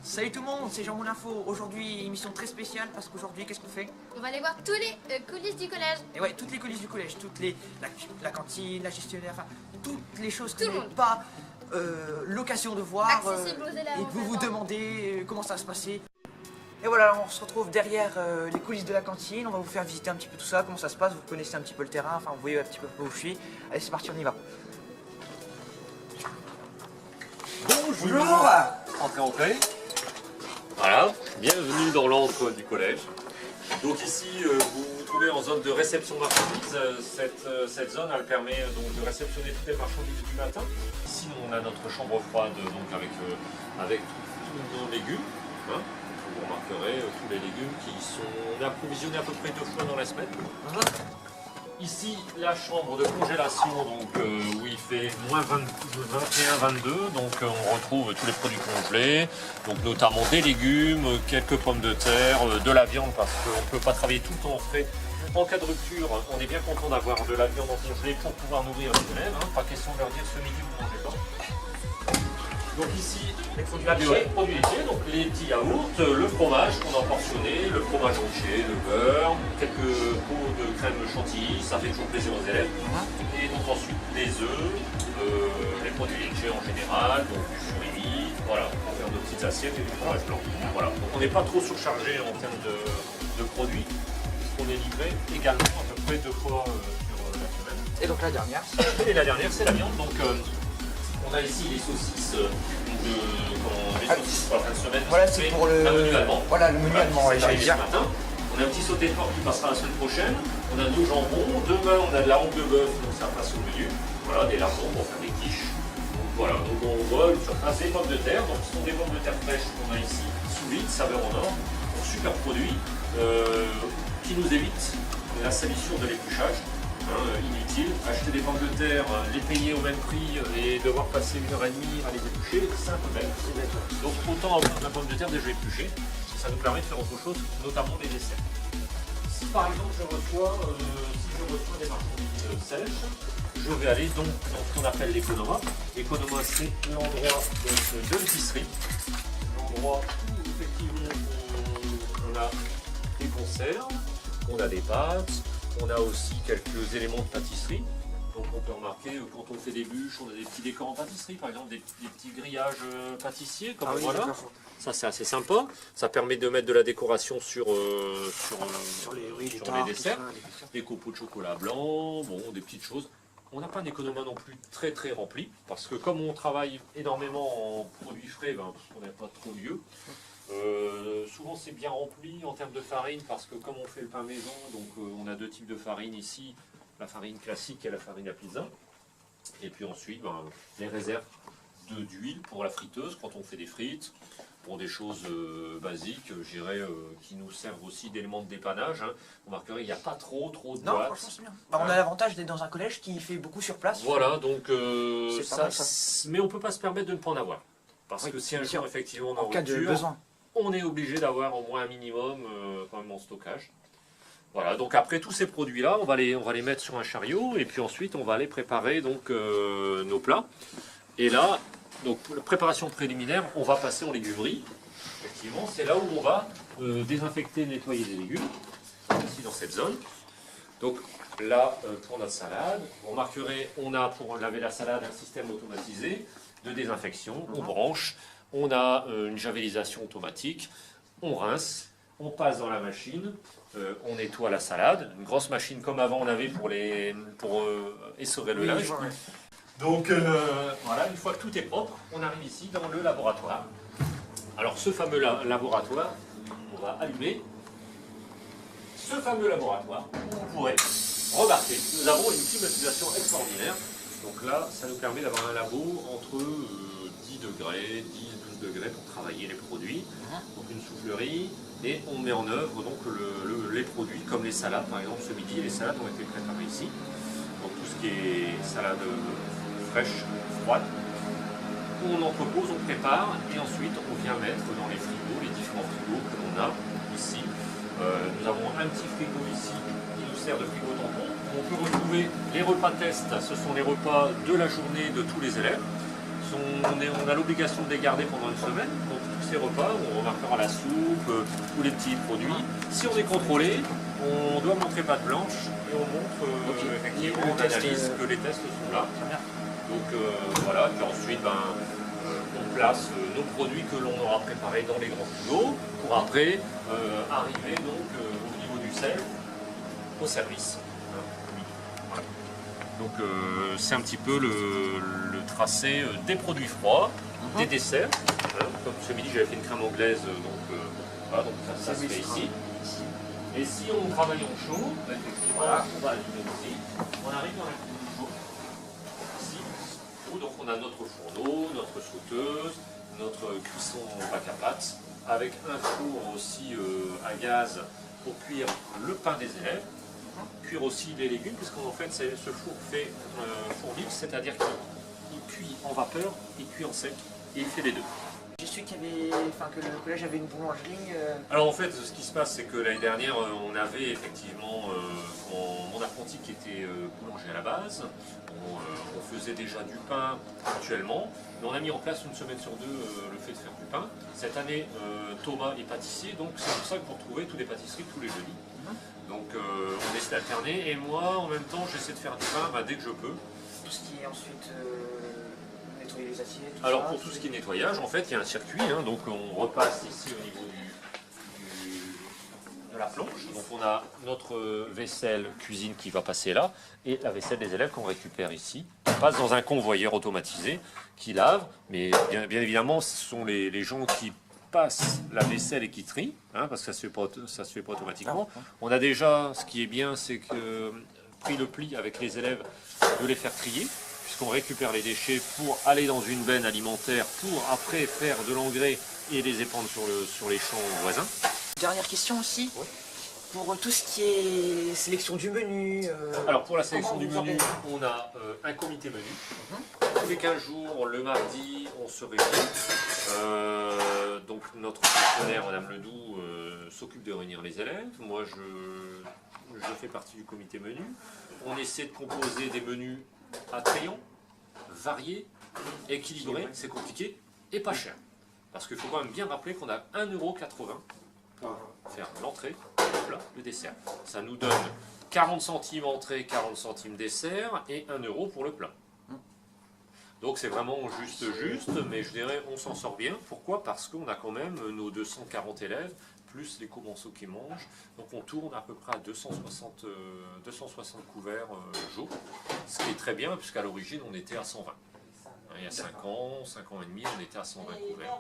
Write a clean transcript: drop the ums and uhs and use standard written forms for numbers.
Salut tout le monde, c'est Jean Moulin Info. Aujourd'hui, émission très spéciale parce qu'aujourd'hui, qu'est-ce qu'on fait? On va aller voir tous les coulisses du collège. Et ouais, toutes les coulisses du collège, la cantine, la gestionnaire, enfin, toutes les choses que Tout vous le n'avez monde. pas l'occasion de voir Accessible aux élèves, et en que vous fait, vous hein. demandez comment ça va se passer. Et voilà, on se retrouve derrière les coulisses de la cantine. On va vous faire visiter un petit peu tout ça, comment ça se passe. Vous connaissez un petit peu le terrain, enfin, vous voyez un petit peu où je suis. Allez, c'est parti, on y va. Bonjour. Entrez, entrez. Voilà, bienvenue dans l'antre du collège. Donc ici, vous vous trouvez en zone de réception marchandises. Cette zone, elle permet donc de réceptionner toutes les marchandises du matin. Ici, on a notre chambre froide donc avec tous nos légumes. Hein. Vous remarquerez tous les légumes qui sont approvisionnés à peu près 2 fois dans la semaine. Ici, la chambre de congélation, donc, où il fait moins 21-22, donc on retrouve tous les produits congelés, donc notamment des légumes, quelques pommes de terre, de la viande, parce qu'on ne peut pas travailler tout le temps frais. En cas de rupture, on est bien content d'avoir de la viande en congelé pour pouvoir nourrir les élèves, hein. Pas question de leur dire ce midi vous mangez pas. Donc ici, Les produits la laitiers. produits laitiers, donc les petits yaourts, le fromage qu'on a portionné, le fromage entier, le beurre, quelques pots de crème chantilly, ça fait toujours plaisir aux élèves. Et donc ensuite les œufs, les produits laitiers en général, donc du surimi, voilà, pour faire de petites assiettes et du fromage blanc. Voilà, donc on n'est pas trop surchargé en termes de produits, puisqu'on est livré également à peu près 2 fois sur la semaine. Et donc la dernière. Et la dernière, c'est la viande. Donc, on a ici les saucisses les saucisses pour la fin de semaine. Voilà, c'est pour le menu allemand. Voilà, le menu allemand, ouais, Qui j'allais s'est dire. arrivé ce matin. On a un petit sauté de porc qui passera la semaine prochaine. On a 2 jambons. Demain, on a de la hampe de bœuf, donc ça passe au menu. Voilà, des lardons pour faire des quiches. Donc, voilà, donc on voit une surface des pommes de terre. Donc, ce sont des pommes de terre fraîches qu'on a ici, sous vide, saveur en or. Donc, super produit qui nous évite la salissure de l'épluchage. Inutile, acheter des pommes de terre, les payer au même prix et devoir passer 1h30 à les éplucher, c'est un peu bête. Donc autant avoir de la pomme de terre déjà épluchée, ça nous permet de faire autre chose, notamment des desserts. Si par exemple je reçois des marchandises sèches, je vais aller donc dans ce qu'on appelle l'économa. L'économa, c'est l'endroit de l'épicerie, l'endroit où effectivement on a des conserves, on a des pâtes. On a aussi quelques éléments de pâtisserie. Donc on peut remarquer quand on fait des bûches, on a des petits décors en pâtisserie, par exemple des petits grillages pâtissiers, comme voilà. Ça c'est assez sympa. Ça permet de mettre de la décoration sur les desserts. Des copeaux de chocolat blanc, bon, des petites choses. On n'a pas un économa non plus très très rempli, parce que comme on travaille énormément en produits frais, on n'a pas trop lieu. Souvent c'est bien rempli en termes de farine parce que comme on fait le pain maison, donc on a 2 types de farine ici, la farine classique et la farine à pizza. Et puis ensuite les réserves d'huile pour la friteuse quand on fait des frites, pour des choses basiques, je dirais, qui nous servent aussi d'éléments de dépannage. Hein. Vous remarquerez, il n'y a pas trop de Non, boîtes. franchement, c'est bien. Bah, on a l'avantage d'être dans un collège qui fait beaucoup sur place. Voilà, donc C'est pas mal, ça. mais on ne peut pas se permettre de ne pas en avoir. Parce Oui, que si un bien sûr. jour effectivement on a En cas de rupture, besoin. on est obligé d'avoir au moins un minimum quand même en stockage. Voilà, donc après tous ces produits-là, on va les mettre sur un chariot et puis ensuite on va aller préparer donc, nos plats. Et là, donc pour la préparation préliminaire, on va passer en légumerie. Effectivement, c'est là où on va désinfecter, nettoyer les légumes, ici dans cette zone. Donc là, pour notre salade, vous remarquerez, on a pour laver la salade un système automatisé de désinfection, on branche. On a une javélisation automatique, on rince, on passe dans la machine, on nettoie la salade, une grosse machine comme avant on avait pour essorer le linge. Ouais. Donc voilà, une fois que tout est propre, on arrive ici dans le laboratoire. Alors ce fameux laboratoire, on va allumer ce fameux laboratoire où vous pourrez remarquer. Nous avons une climatisation extraordinaire. Donc là, ça nous permet d'avoir un labo entre 10 degrés, 10-12 degrés pour travailler les produits. Donc une soufflerie et on met en œuvre donc les produits comme les salades. Par exemple ce midi, les salades ont été préparées ici. Donc tout ce qui est salade fraîche, froide. On entrepose, on prépare et ensuite on vient mettre dans les frigos, les différents frigos que l'on a ici. Nous avons un petit frigo ici qui nous sert de frigo tampon. On peut retrouver les repas test, ce sont les repas de la journée de tous les élèves. on a l'obligation de les garder pendant une semaine. Donc tous ces repas, on remarquera la soupe, tous les petits produits. Si on est contrôlé, on doit montrer patte blanche et on montre effectivement, on analyse que les tests sont là. Donc voilà, puis ensuite on place nos produits que l'on aura préparés dans les grands frigos pour après arriver donc au niveau du sel au service. Voilà. Donc c'est un petit peu le tracé des produits froids, des desserts. Comme ce midi j'avais fait une crème anglaise, donc voilà, donc ça se fait ici. Et si on travaille en chaud, effectivement, on va allumer aussi. On arrive dans la cuisine chaude. Ici, donc on a notre fourneau, notre sauteuse, notre cuisson bac à pâte, avec un four aussi à gaz pour cuire le pain des élèves. Cuire aussi les légumes, puisqu'en fait ce four fait four vif, c'est-à-dire qu'il cuit en vapeur, il cuit en sec, et il fait les deux. J'ai su que le collège avait une boulangerie. Alors en fait, ce qui se passe, c'est que l'année dernière, on avait effectivement mon apprenti qui était boulanger à la base. On faisait déjà du pain actuellement, mais on a mis en place une semaine sur deux le fait de faire du pain. Cette année, Thomas est pâtissier, donc c'est pour ça que vous retrouvez toutes les pâtisseries tous les jeudis. Donc on essaie d'alterner, et moi en même temps j'essaie de faire du pain dès que je peux. Tout ce qui est ensuite nettoyer les assiettes. Alors pour tout ce qui est nettoyage, en fait il y a un circuit, donc on repasse ici au niveau de la planche. Donc on a notre vaisselle cuisine qui va passer là, et la vaisselle des élèves qu'on récupère ici, qui passe dans un convoyeur automatisé qui lave, mais bien évidemment ce sont les gens qui passe la vaisselle et qui trie, parce que ça se fait pas automatiquement. On a déjà, ce qui est bien, c'est que pris le pli avec les élèves de les faire trier, puisqu'on récupère les déchets pour aller dans une benne alimentaire, pour après faire de l'engrais et les épandre sur les champs voisins. Dernière question aussi. Oui. Pour tout ce qui est sélection du menu. Alors pour la sélection du menu, on a un comité menu. Tous les 15 jours, le mardi, on se réunit. Donc notre fonctionnaire, Madame Ledoux, s'occupe de réunir les élèves. Moi, je fais partie du comité menu. On essaie de composer des menus attrayants, variés, équilibrés, c'est compliqué, et pas cher. Parce qu'il faut quand même bien rappeler qu'on a 1,80 € pour faire l'entrée, le plat, le dessert. Ça nous donne 40 centimes entrée, 40 centimes dessert, et 1 € pour le plat. Donc c'est vraiment juste, mais je dirais on s'en sort bien. Pourquoi? Parce qu'on a quand même nos 240 élèves, plus les commensaux qui mangent. Donc on tourne à peu près à 260 couverts jour, ce qui est très bien, puisqu'à l'origine on était à 120. Il y a 5 ans et demi, on était à 120 couverts.